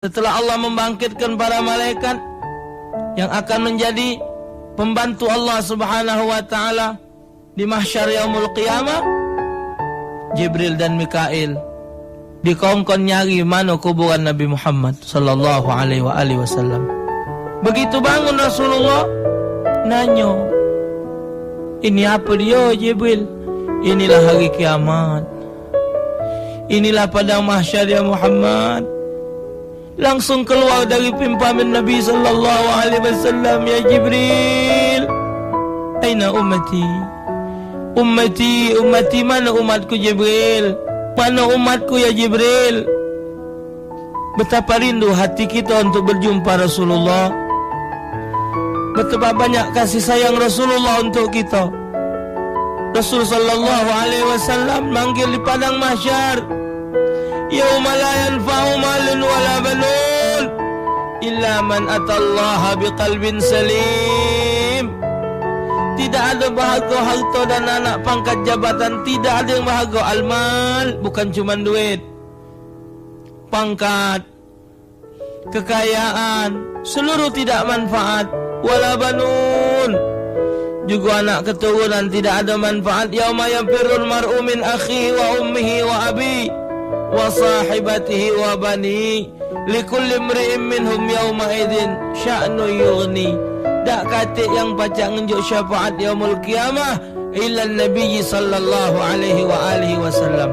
Setelah Allah membangkitkan para malaikat yang akan menjadi pembantu Allah Subhanahu wa taala di mahsyar yaumul qiyamah, Jibril dan Mikail dikongkon nyari mana kuburan Nabi Muhammad sallallahu alaihi wasallam. Begitu bangun Rasulullah nanya, "Ini apa dia Jibril?" "Inilah hari kiamat. Inilah padang mahsyar ya Muhammad." Langsung keluar dari pimpin Nabi sallallahu alaihi wasallam, "Ya Jibril, aina ummati? Ummati, mana umatku Jibril? Mana umatku ya Jibril?" Betapa rindu hati kita untuk berjumpa Rasulullah. Betapa banyak kasih sayang Rasulullah untuk kita. Rasul sallallahu alaihi wasallam manggil di padang mahsyar, "Yauma la yanfa'u malun wala banun illa man atallaha biqalbin salim." Tidak ada bahagia harta dan anak pangkat jabatan, tidak ada yang bahagia al-mal, bukan cuma duit, pangkat, kekayaan, seluruh tidak manfaat. Wala banun, juga anak keturunan tidak ada manfaat. Yauma yafirrul mar'u min akhihi wa ummihi wa abi wa sahibatihi wa bani likulli imri'in minhum yawma idzin sya'nu yughni. Tak kata yang pacak ngenjuk syafaat yaumul qiyamah illa Nabi sallallahu alaihi wasallam.